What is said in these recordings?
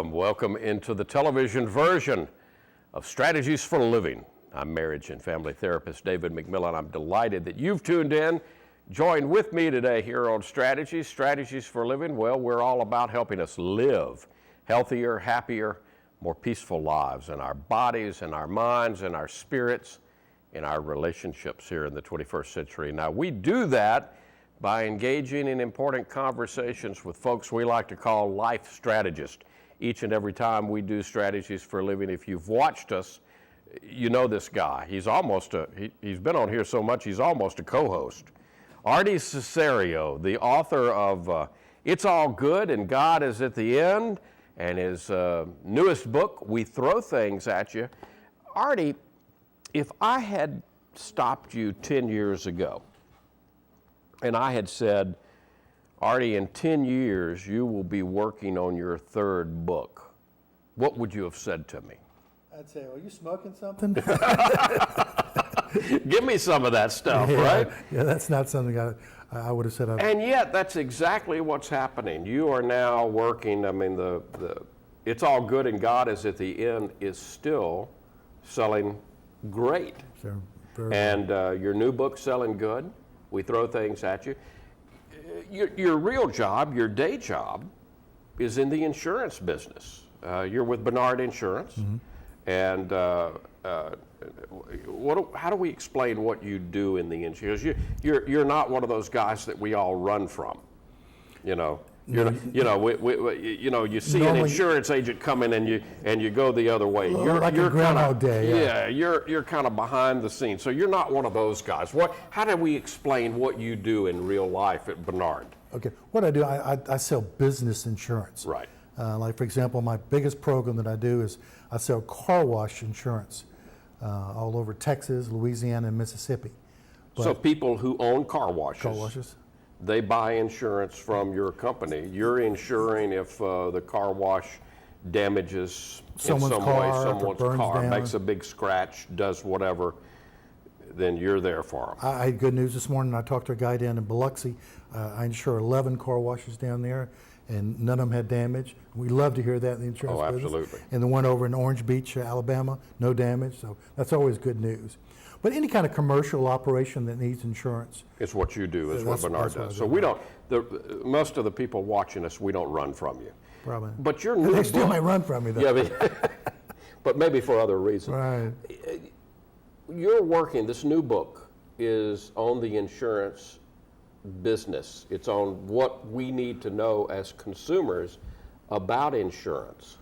Welcome into the television version of Strategies for Living. I'm marriage and family therapist David McMillan. I'm delighted that you've tuned in, joined with me today here on Strategies for Living. Well, we're all about helping us live healthier, happier, more peaceful lives in our bodies, in our minds, in our spirits, in our relationships here in the 21st century. Now, we do that by engaging in important conversations with folks we like to call life strategists. Each and every time we do Strategies for Living, if you've watched us, you know this guy. He's been on here so much, he's almost a co-host. Artie Cesario, the author of It's All Good and God is at the End, and his newest book, We Throw Things at You. Artie, if I had stopped you 10 years ago, and I had said, Artie, in 10 years, you will be working on your third book, what would you have said to me? I'd say, are you smoking something? Give me some of that stuff, yeah, right? Yeah, that's not something I would have said. And yet, that's exactly what's happening. You are now working, It's All Good and God is at the End is still selling great. Sure, and your new book's selling good. We Throw Things at You. Your real job, your day job, is in the insurance business. You're with Bernard Insurance, mm-hmm. And how do we explain what you do in the insurance? You're not one of those guys that we all run from, you know. You see an insurance agent come in and you go the other way. You're Groundhog Day. Yeah, you're kind of behind the scenes. So you're not one of those guys. How do we explain what you do in real life at Bernard? Okay, what I do, I sell business insurance. Right. Like for example, my biggest program that I do is I sell car wash insurance all over Texas, Louisiana, and Mississippi. So people who own car washes. They buy insurance from your company. You're insuring if the car wash damages someone's car, makes a big scratch, does whatever, then you're there for them. I had good news this morning. I talked to a guy down in Biloxi. I insure 11 car washes down there, and none of them had damage. We love to hear that in the insurance business. Absolutely. And the one over in Orange Beach, Alabama, no damage. So that's always good news. But any kind of commercial operation that needs insurance. It's what you do, is what Bernard does. So we don't, most of the people watching us, we don't run from you. Probably. But your new They still might run from me though. Yeah, but maybe for other reasons. Right. You're working, this new book is on the insurance business. It's on what we need to know as consumers about insurance.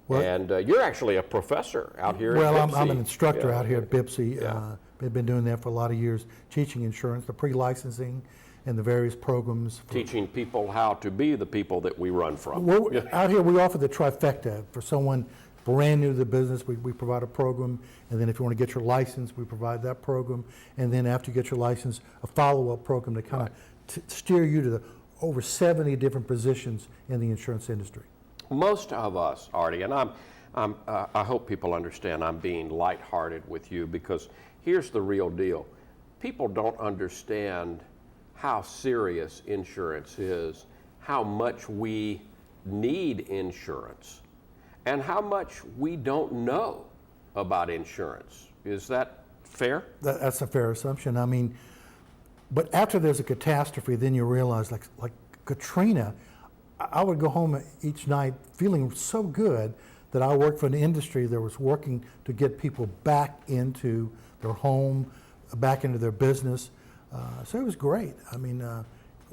Well, and you're actually a professor out here at BIPSI. I'm an instructor out here at BIPSI. I've been doing that for a lot of years, teaching insurance, the pre-licensing, and the various programs. Teaching people how to be the people that we run from. Well, out here we offer the trifecta. For someone brand new to the business, we provide a program, and then if you want to get your license, we provide that program, and then after you get your license, a follow-up program to kind of steer you to the over 70 different positions in the insurance industry. Most of us, Artie, and I hope people understand I'm being lighthearted with you, because here's the real deal. People don't understand how serious insurance is, how much we need insurance, and how much we don't know about insurance. Is that fair? That's a fair assumption. But after there's a catastrophe, then you realize, like Katrina, I would go home each night feeling so good that I worked for an industry that was working to get people back into their home, back into their business. So it was great.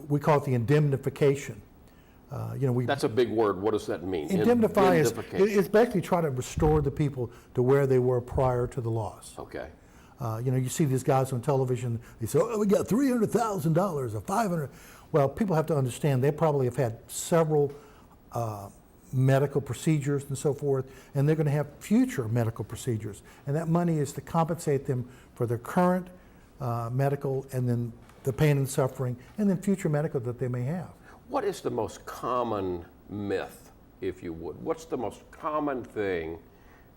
We call it the indemnification. That's a big word. What does that mean? Indemnify is basically trying to restore the people to where they were prior to the loss. Okay. You see these guys on television, they say, oh, we got $300,000 or $500,000. Well, people have to understand they probably have had several medical procedures and so forth, and they're going to have future medical procedures. And that money is to compensate them for their current medical, and then the pain and suffering, and then future medical that they may have. What is the most common myth, if you would? What's the most common thing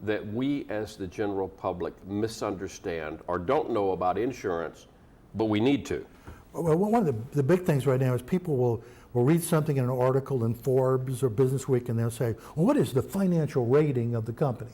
that we as the general public misunderstand or don't know about insurance, but we need to? Well, one of the big things right now is people will will read something in an article in Forbes or Business Week, and they'll say, well, what is the financial rating of the company?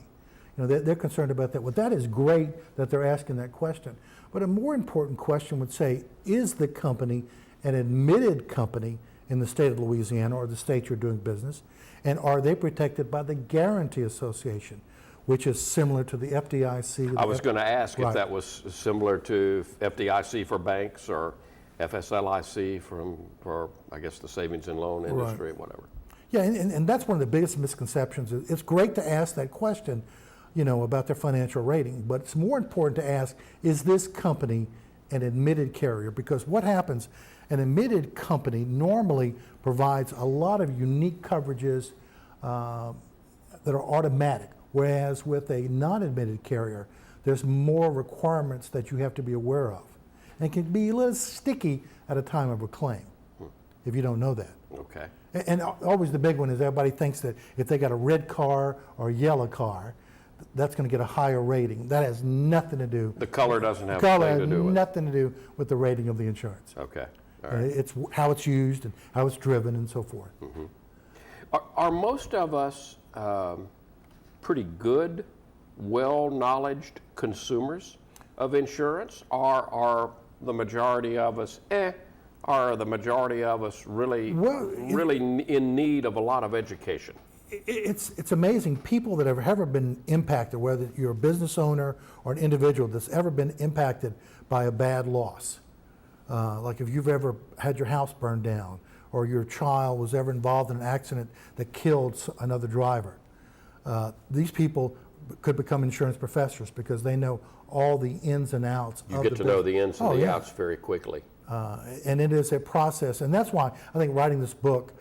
You know, they're concerned about that. Well, that is great that they're asking that question. But a more important question would say, is the company an admitted company in the state of Louisiana or the state you're doing business? And are they protected by the Guarantee Association, which is similar to the FDIC? I was going to ask if Right. that was similar to FDIC for banks or FSLIC for I guess, the savings and loan industry, whatever. Yeah, and that's one of the biggest misconceptions. It's great to ask that question, you know, about their financial rating, but it's more important to ask, is this company an admitted carrier? Because what happens, an admitted company normally provides a lot of unique coverages that are automatic, whereas with a non-admitted carrier, there's more requirements that you have to be aware of. And can be a little sticky at a time of a claim, if you don't know that. Okay. And always the big one is everybody thinks that if they got a red car or a yellow car, that's going to get a higher rating. That has nothing to do. The color doesn't have Color anything has to do with it. nothing to do with the rating of the insurance. Okay. All right. It's how it's used and how it's driven and so forth. Are most of us pretty good, well-knowledged consumers of insurance? Are the majority of us, are the majority of us really, really in need of a lot of education? It's amazing. People that have ever been impacted, whether you're a business owner or an individual that's ever been impacted by a bad loss, like if you've ever had your house burned down or your child was ever involved in an accident that killed another driver, these people could become insurance professors because they know all the ins and outs. You get to know the ins and the outs very quickly. And it is a process, and that's why I think writing this book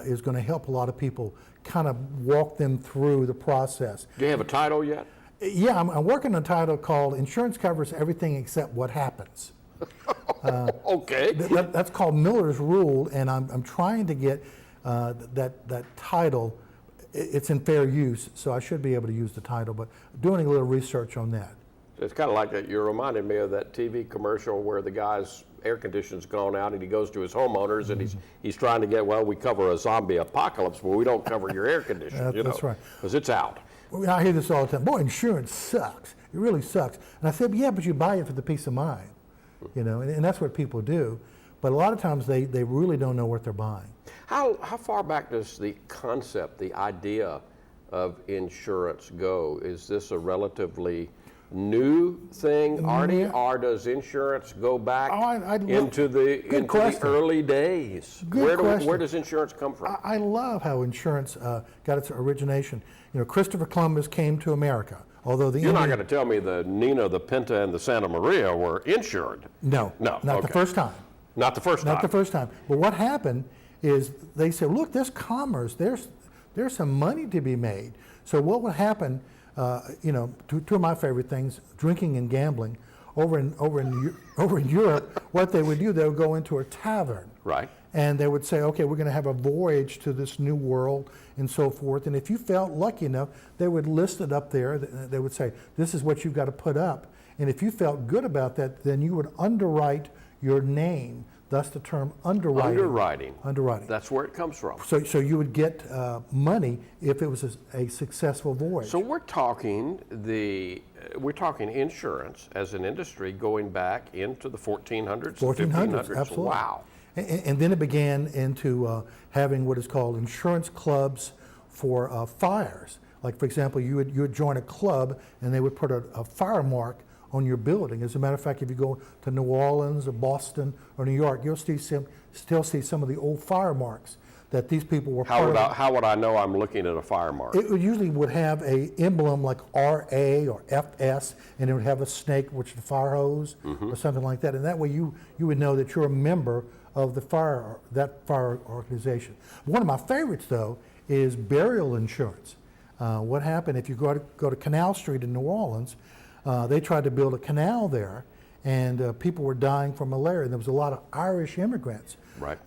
is going to help a lot of people kind of walk them through the process. Do you have a title yet? Yeah, I'm working on a title called Insurance Covers Everything Except What Happens. Okay. That's called Miller's Rule, and I'm trying to get that title. It's in fair use, so I should be able to use the title, but doing a little research on that. It's kind of like that. You reminded me of that TV commercial where the guy's air conditioner's gone out and he goes to his homeowners and he's trying to get, well, we cover a zombie apocalypse, but we don't cover your air conditioner, That's right. because it's out. Well, I hear this all the time. Boy, insurance sucks. It really sucks. And I said, yeah, but you buy it for the peace of mind, you know, and that's what people do. But a lot of times they really don't know what they're buying. How far back does the concept, the idea of insurance go? Is this a relatively new thing, Artie, or does insurance go back into the early days? Where does insurance come from? I love how insurance got its origination. You know, Christopher Columbus came to America, although You're not going to tell me the Nina, the Pinta, and the Santa Maria were insured. No, not the first time. Not the first time. Not the first time. But what happened is they said, look, there's commerce, there's some money to be made. So what would happen? You know, two of my favorite things, drinking and gambling. Over in Europe, what they would do, they would go into a tavern. Right. And they would say, okay, we're going to have a voyage to this new world and so forth. And if you felt lucky enough, they would list it up there. They would say, this is what you've got to put up. And if you felt good about that, then you would underwrite your name. Thus the term underwriting. Underwriting. That's where it comes from. So you would get money if it was a successful voyage. So we're talking insurance as an industry going back into the 1400s, 1500s. Absolutely. Wow. And then it began into having what is called insurance clubs for fires. Like, for example, you would join a club and they would put a fire mark on your building. As a matter of fact, if you go to New Orleans or Boston or New York, you'll still see some of the old fire marks that these people were part of. How would I know I'm looking at a fire mark? It usually would have a emblem like RA or FS, and it would have a snake, which is the fire hose, or something like that. And that way you would know that you're a member of that fire organization. One of my favorites, though, is burial insurance. What happened if you go to Canal Street in New Orleans? They tried to build a canal there, and people were dying from malaria. There was a lot of Irish immigrants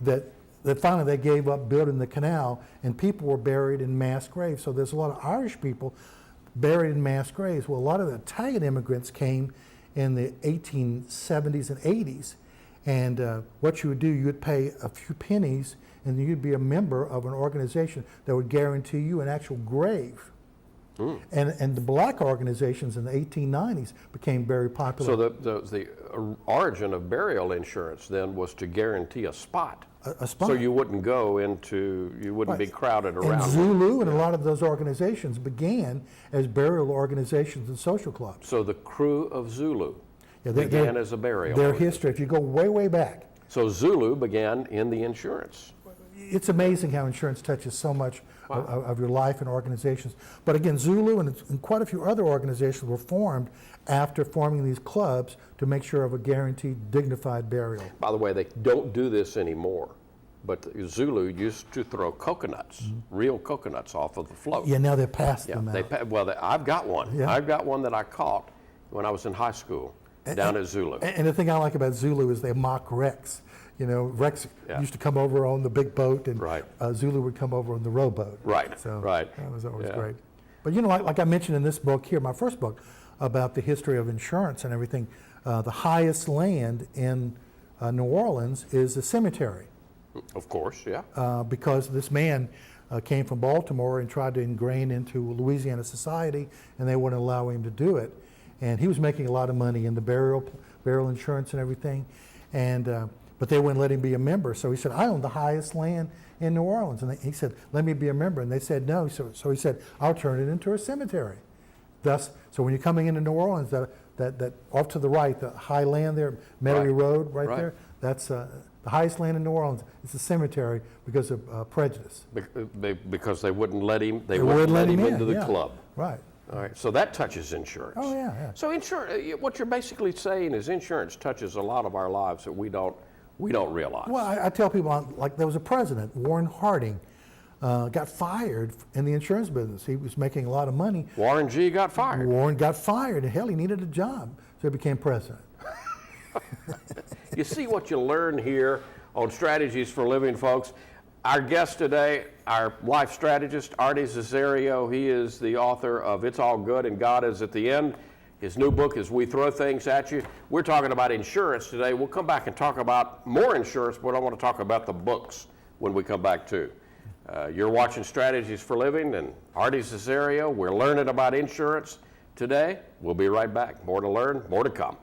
that finally they gave up building the canal, and people were buried in mass graves. So there's a lot of Irish people buried in mass graves. Well, a lot of the Italian immigrants came in the 1870s and 80s, and what you would do, you would pay a few pennies, and you'd be a member of an organization that would guarantee you an actual grave. And the black organizations in the 1890s became very popular. So the origin of burial insurance then was to guarantee a spot. A spot. So you wouldn't go into, you wouldn't be crowded around. And Zulu and a lot of those organizations began as burial organizations and social clubs. So the crew of Zulu Yeah, began as a burial. Their organization. history, if you go way, way back, So Zulu began in the insurance. it's amazing how insurance touches so much of your life and organizations. But again, Zulu and quite a few other organizations were formed after forming these clubs to make sure of a guaranteed, dignified burial. By the way, they don't do this anymore, but the Zulu used to throw coconuts, real coconuts off of the float. Yeah, now they're past Yeah, them now. I've got one. Yeah. I've got one that I caught when I was in high school down at Zulu. And the thing I like about Zulu is they mock Rex. You know, Rex Yeah. used to come over on the big boat, and Right. Zulu would come over on the rowboat. Right, So right. that was always Yeah. great. But you know, like I mentioned in this book here, my first book, about the history of insurance and everything, the highest land in New Orleans is a cemetery. Of course, yeah. Because this man came from Baltimore and tried to ingrain into Louisiana society, and they wouldn't allow him to do it. And he was making a lot of money in the burial insurance and everything, and but they wouldn't let him be a member. So he said, "I own the highest land in New Orleans," and he said, "Let me be a member." And they said no. So he said, "I'll turn it into a cemetery." Thus, so when you're coming into New Orleans, that off to the right, the high land there, Metairie Right. Road, right Right. there, that's the highest land in New Orleans. It's a cemetery because of prejudice. Because they wouldn't let him, they wouldn't wouldn't let him in, into the yeah. club. Right. All right, so that touches insurance. Oh, yeah. So what you're basically saying is insurance touches a lot of our lives that we don't realize. Well, I tell people, like there was a president, Warren Harding, got fired in the insurance business. He was making a lot of money. Warren G. got fired. Warren got fired, and hell, he needed a job, so he became president. You see what you learn here on Strategies for Living, folks. Our guest today, our life strategist, Artie Cesario, he is the author of It's All Good and God Is at the End. His new book is We Throw Things at You. We're talking about insurance today. We'll come back and talk about more insurance, but I want to talk about the books when we come back too. You're watching Strategies for Living and Artie Cesario. We're learning about insurance today. We'll be right back. More to learn, more to come.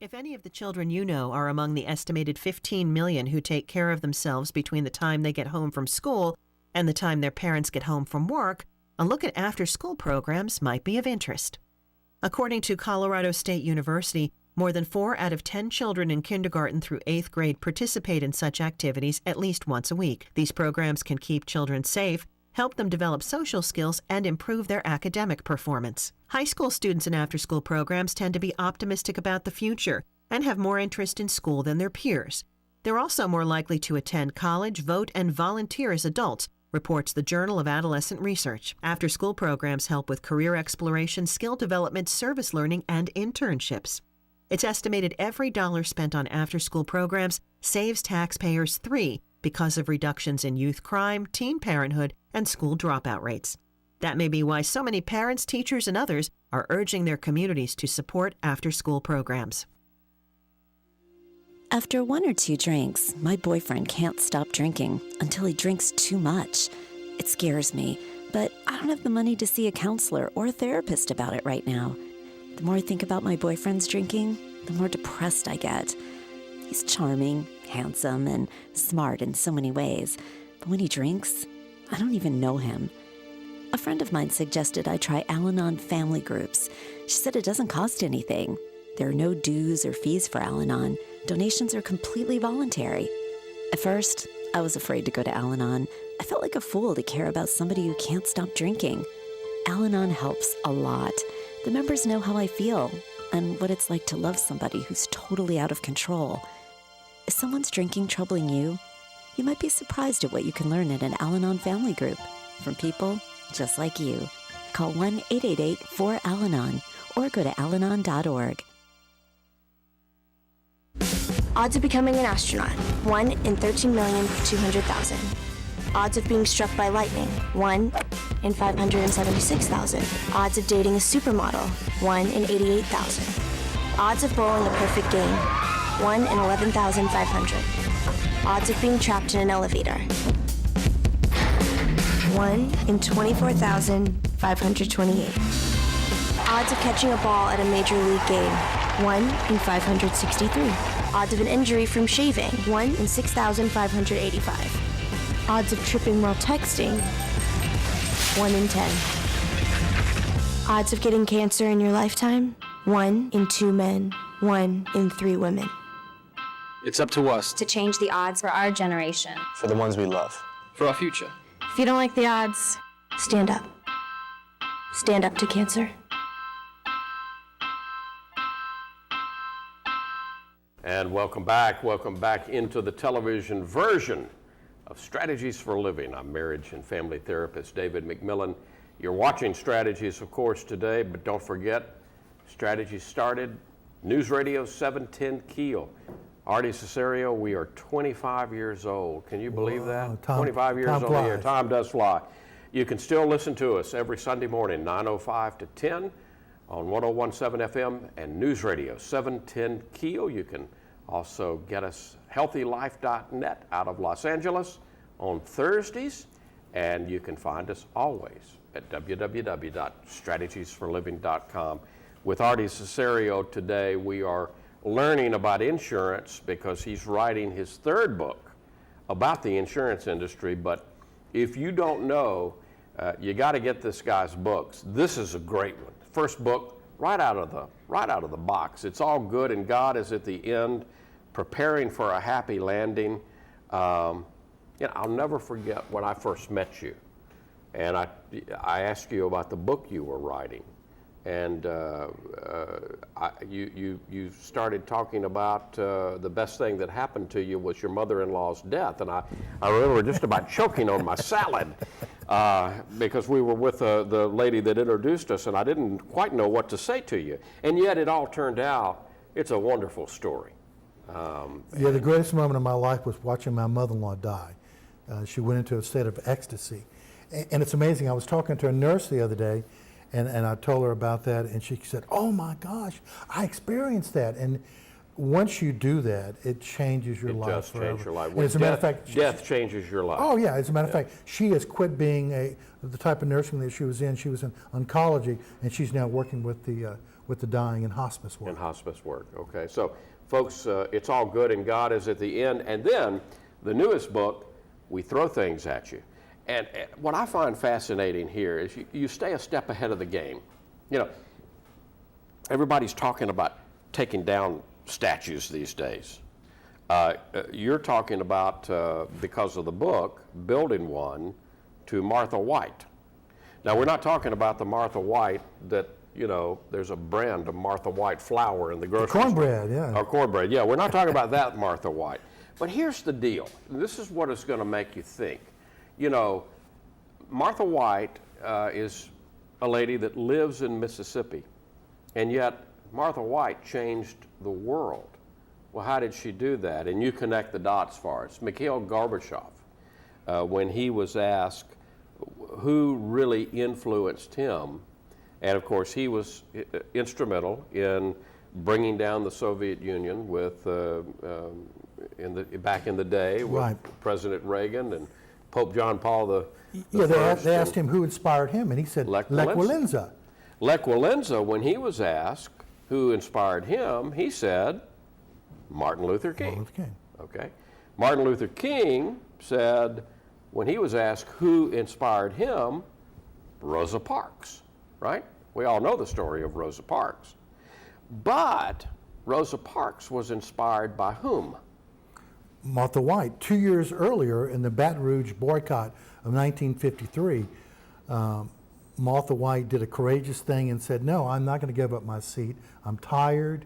If any of the children you know are among the estimated 15 million who take care of themselves between the time they get home from school and the time their parents get home from work, a look at after-school programs might be of interest. According to Colorado State University, more than 4 out of 10 children in kindergarten through 8th grade participate in such activities at least once a week. These programs can keep children safe, help them develop social skills, and improve their academic performance. High school students in after-school programs tend to be optimistic about the future and have more interest in school than their peers. They're also more likely to attend college, vote, and volunteer as adults, reports the Journal of Adolescent Research. After-school programs help with career exploration, skill development, service learning, and internships. It's estimated every dollar spent on after-school programs saves taxpayers $3 because of reductions in youth crime, teen parenthood, and school dropout rates. That may be why so many parents, teachers, and others are urging their communities to support after-school programs. After 1 or 2 drinks, my boyfriend can't stop drinking until he drinks too much. It scares me, but I don't have the money to see a counselor or a therapist about it right now. The more I think about my boyfriend's drinking, the more depressed I get. He's charming, handsome, and smart in so many ways, but when he drinks, I don't even know him. A friend of mine suggested I try Al-Anon family groups. She said it doesn't cost anything. There are no dues or fees for Al-Anon. Donations are completely voluntary. At first, I was afraid to go to Al-Anon. I felt like a fool to care about somebody who can't stop drinking. Al-Anon helps a lot. The members know how I feel and what it's like to love somebody who's totally out of control. Is someone's drinking troubling you? You might be surprised at what you can learn at an Al-Anon family group from people just like you. Call 1-888-4-AL-ANON or go to alanon.org. Odds of becoming an astronaut, 1 in 13,200,000. Odds of being struck by lightning, 1 in 576,000. Odds of dating a supermodel, 1 in 88,000. Odds of bowling a perfect game, 1 in 11,500. Odds of being trapped in an elevator. 1 in 24,528. Odds of catching a ball at a major league game. 1 in 563. Odds of an injury from shaving. 1 in 6,585. Odds of tripping while texting. 1 in 10. Odds of getting cancer in your lifetime. 1 in 2 men. 1 in 3 women. It's up to us. To change the odds for our generation. For the ones we love. For our future. If you don't like the odds, stand up. Stand up to cancer. And welcome back into the television version of Strategies for Living. I'm marriage and family therapist David McMillan. You're watching Strategies, of course, today, but don't forget, Strategies started News Radio 710 Keel. Artie Cesario, we are 25 years old. Can you believe that? 25 years old here. Time does fly. You can still listen to us every Sunday morning, 9:05 to 10 on 101.7 FM and News Radio 710 Keel. You can also get us healthylife.net out of Los Angeles on Thursdays, and you can find us always at www.strategiesforliving.com. With Artie Cesario today, we are learning about insurance because he's writing his third book about the insurance industry. But if you don't know, you got to get this guy's books. This is a great one. First book, right out of the box. It's all good, and God is at the end, preparing for a happy landing. I'll never forget when I first met you, and I asked you about the book you were writing. And you started talking about the best thing that happened to you was your mother-in-law's death. And I remember just about choking on my salad because we were with the lady that introduced us, and I didn't quite know what to say to you. And yet it all turned out, it's a wonderful story. The greatest moment of my life was watching my mother-in-law die. She went into a state of ecstasy. And it's amazing. I was talking to a nurse the other day, and I told her about that, and she said, "Oh my gosh, I experienced that." And once you do that, it changes your life It does forever. change your life. And as a matter of fact, Death changes your life. oh yeah, as a matter of fact, she has quit being the type of nursing that she was in. She was in oncology, and she's now working with the dying in hospice work. In hospice work, okay. So, folks, it's all good, and God is at the end. And then, the newest book, We Throw Things at You. And what I find fascinating here is you stay a step ahead of the game. You know, everybody's talking about taking down statues these days. You're talking about, because of the book, building one to Martha White. Now, we're not talking about the Martha White that, there's a brand of Martha White flour in the grocery store. Cornbread, yeah. Or cornbread, yeah. We're not talking about that Martha White. But here's the deal. This is what is going to make you think. Martha White is a lady that lives in Mississippi, and yet Martha White changed the world. Well, how did she do that? And you connect the dots for us. Mikhail Gorbachev, when he was asked who really influenced him, and of course he was instrumental in bringing down the Soviet Union with back in the day with Right. President Reagan and Pope John Paul the First. They asked him who inspired him, and he said Lech Lech Walesa. Walesa. Lech Walesa, when he was asked who inspired him, he said Martin Luther King. Martin Luther King. Okay. Martin Luther King said, when he was asked who inspired him, Rosa Parks, right? We all know the story of Rosa Parks. But Rosa Parks was inspired by whom? Martha White. 2 years earlier, in the Baton Rouge boycott of 1953, Martha White did a courageous thing and said, "No, I'm not going to give up my seat. I'm tired."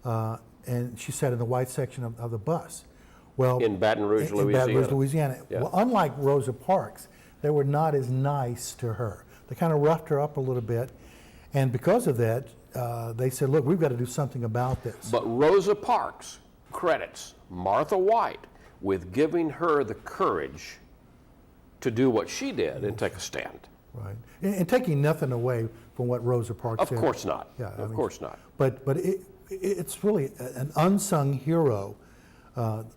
And she sat in the white section of the bus. Well, In Baton Rouge, in Baton Rouge, Louisiana. Yeah. Well, unlike Rosa Parks, they were not as nice to her. They kind of roughed her up a little bit. And because of that, they said, "Look, we've got to do something about this." But Rosa Parks credits Martha White with giving her the courage to do what she did and take a stand. Right. And taking nothing away from what Rosa Parks Of did. course not. Yeah, Of course not. But it's really an unsung hero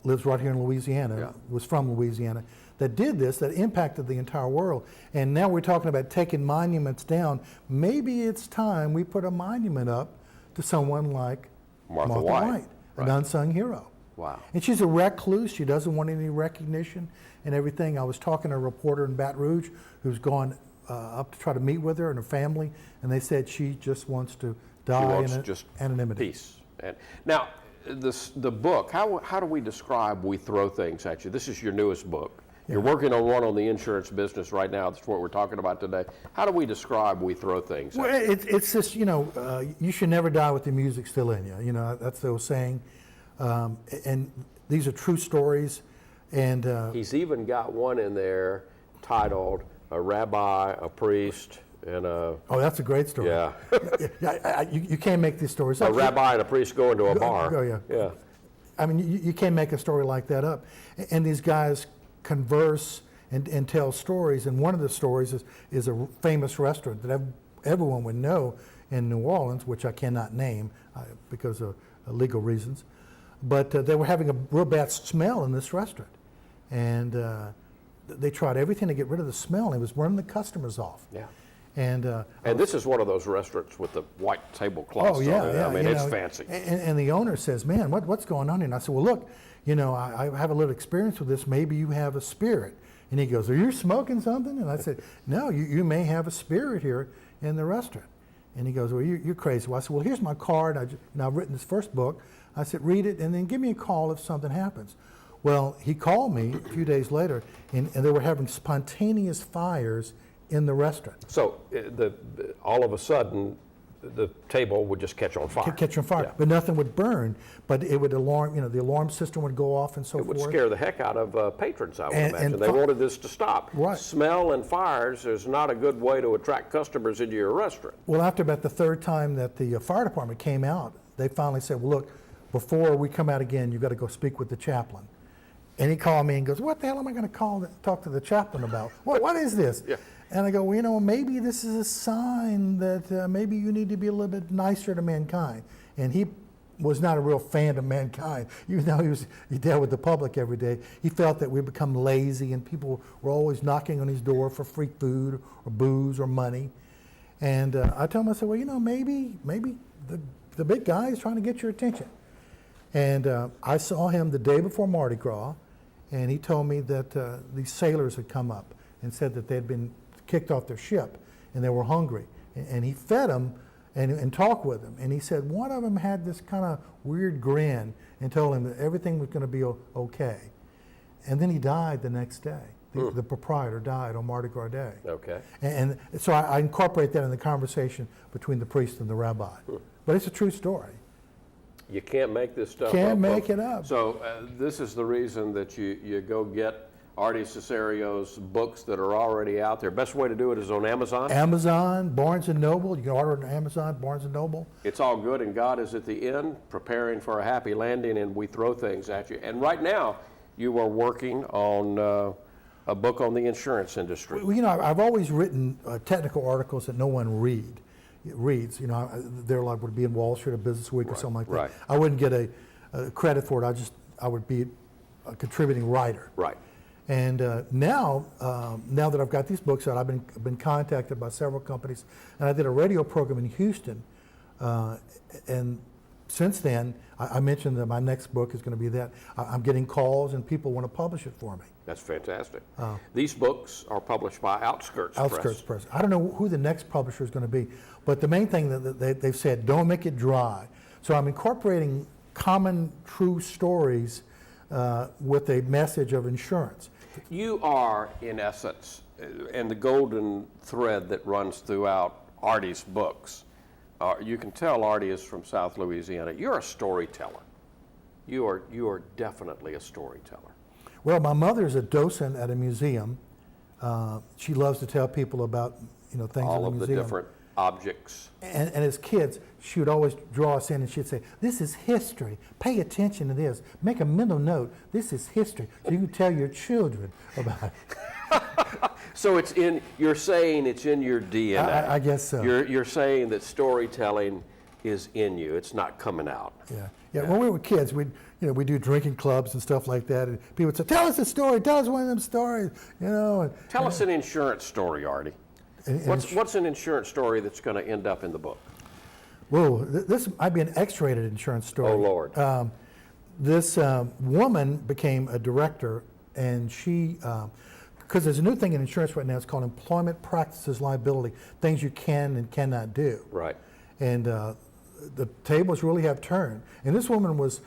lives right here in Louisiana, was from Louisiana, that did this, that impacted the entire world. And now we're talking about taking monuments down. Maybe it's time we put a monument up to someone like Martha White. An unsung hero. Wow. And she's a recluse. She doesn't want any recognition and everything. I was talking to a reporter in Baton Rouge who's gone up to try to meet with her and her family, and they said she just wants to die wants in just anonymity. Peace. And now, the book, how do we describe We Throw Things At You? This is your newest book. You're working on one on the insurance business right now. That's what we're talking about today. How do we describe We Throw Things Well, At You? it's just, you should never die with the music still in you. You know, that's the old saying. And these are true stories. And He's even got one in there titled A Rabbi, a Priest, and a... oh, that's a great story. Yeah. You can't make these stories A up. rabbi and a priest go into a bar. Yeah. I mean, you can't make a story like that up. And these guys converse and tell stories. And one of the stories is a famous restaurant that everyone would know in New Orleans, which I cannot name because of legal reasons. But they were having a real bad smell in this restaurant. And they tried everything to get rid of the smell, and it was running the customers off. Yeah. And this is one of those restaurants with the white tablecloths oh, yeah, on it. yeah. I mean, it's fancy. And the owner says, man, what's going on here? And I said, well, look, I have a little experience with this. Maybe you have a spirit. And he goes, are you smoking something? And I said, no, you may have a spirit here in the restaurant. And he goes, well, you're crazy. Well, I said, well, here's my card. I've written this first book. I said, read it, and then give me a call if something happens. Well, he called me a few days later, and they were having spontaneous fires in the restaurant. So all of a sudden, the table would just catch on fire. Catch on fire, Yeah. but nothing would burn. But it would alarm, the alarm system would go off and so It would forth. scare the heck out of patrons, I would And- imagine. and They fi- wanted this to stop. Right. Smell and fires is not a good way to attract customers into your restaurant. Well, after about the third time that the fire department came out, they finally said, well, look, before we come out again, you've got to go speak with the chaplain. And he called me and goes, what the hell am I going to talk to the chaplain about? What is this? Yeah. And I go, well, maybe this is a sign that maybe you need to be a little bit nicer to mankind. And he was not a real fan of mankind. Even though he dealt with the public every day, he felt that we'd become lazy and people were always knocking on his door for free food or booze or money. And I told him, I said, well, maybe the big guy is trying to get your attention. And I saw him the day before Mardi Gras, and he told me that these sailors had come up and said that they'd been kicked off their ship and they were hungry. And he fed them and talked with them. And he said one of them had this kind of weird grin and told him that everything was going to be okay. And then he died the next day. The proprietor died on Mardi Gras Day. Okay. And so I incorporate that in the conversation between the priest and the rabbi. But it's a true story. You can't make this stuff up. Can't make it up. So this is the reason that you go get Artie Cesario's books that are already out there. Best way to do it is on Amazon. Amazon, Barnes & Noble. You can order it on Amazon, Barnes & Noble. It's all good, and God is at the end, preparing for a happy landing, and we throw things at you. And right now, you are working on a book on the insurance industry. Well, I've always written technical articles that no one reads. They're like would be in Wall Street or Business Week or something like that. right. I wouldn't get a credit for it. I would be a contributing writer. Right. And now that I've got these books out, I've been contacted by several companies, and I did a radio program in Houston. And since then, I mentioned that my next book is going to be that. I'm getting calls, and people want to publish it for me. That's fantastic. These books are published by Outskirts Press. I don't know who the next publisher is going to be, but the main thing that they've said, don't make it dry. So I'm incorporating common, true stories with a message of insurance. You are, in essence, and the golden thread that runs throughout Artie's books, you can tell Artie is from South Louisiana. You're a storyteller. You are definitely a storyteller. Well, my mother's a docent at a museum. She loves to tell people about things All in of the the museum. different objects. And as kids, she would always draw us in and she'd say, this is history. Pay attention to this. Make a mental note. This is history. So you can tell your children about it. So you're saying it's in your DNA. I guess so. You're saying that storytelling is in you. It's not coming out. Yeah. Yeah, when we were kids, we do drinking clubs and stuff like that, and people would say, "Tell us a story. Tell us one of them stories." Tell us an insurance story, Artie. What's an insurance story that's going to end up in the book? Whoa, this might be an X-rated insurance story. Oh, Lord. This woman became a director, and she, because there's a new thing in insurance right now, it's called employment practices liability, things you can and cannot do. Right. And the tables really have turned. And this woman was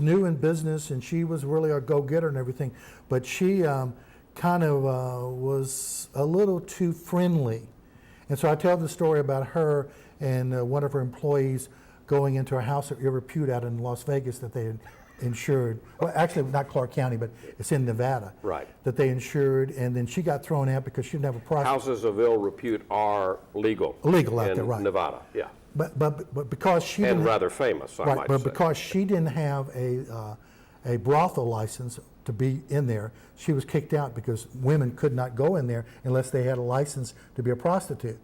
new in business, and she was really a go-getter and everything, but she kind of was a little too friendly. And so I tell the story about her and one of her employees going into a house of ill repute out in Las Vegas that they had insured. Well, actually, not Clark County, but it's in Nevada. Right. That they insured, and then she got thrown out because she didn't have a process. Houses of ill repute are legal. Legal out there, in right. Nevada, yeah. But because she And didn't rather famous, I right, might but say. because she didn't have a brothel license to be in there, she was kicked out because women could not go in there unless they had a license to be a prostitute.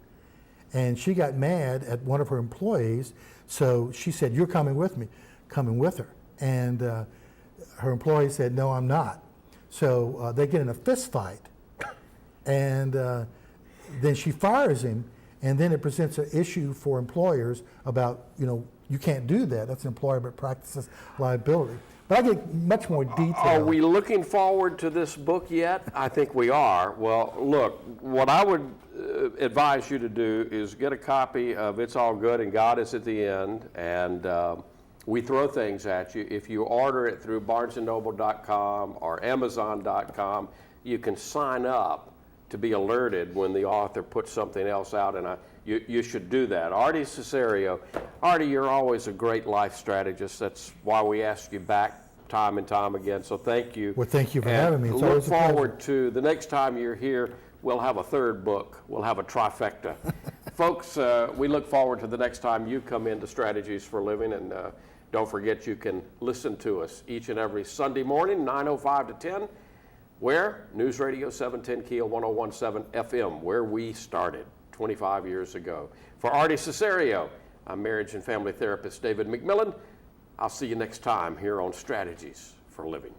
And she got mad at one of her employees, so she said, "You're coming with me," coming with her. And her employee said, "No, I'm not." So they get in a fist fight, and then she fires him, and then it presents an issue for employers about, you can't do that. That's employment practices liability. But I get much more detail. Are we looking forward to this book yet? I think we are. Well, look, what I would advise you to do is get a copy of It's All Good and God is at the End, and we throw things at you. If you order it through barnesandnoble.com or amazon.com, you can sign up to be alerted when the author puts something else out, and you should do that. Artie Cesario. Artie, you're always a great life strategist. That's why we ask you back time and time again, so thank you. Well, thank you for And having me. It's look always a pleasure. forward to the next time you're here, we'll have a third book. We'll have a trifecta. Folks, we look forward to the next time you come into Strategies for Living, and don't forget you can listen to us each and every Sunday morning, 9:05 to 10, where? News Radio 710 Keel 101.7 FM, where we started 25 years ago. For Artie Cesario, I'm marriage and family therapist David McMillan. I'll see you next time here on Strategies for Living.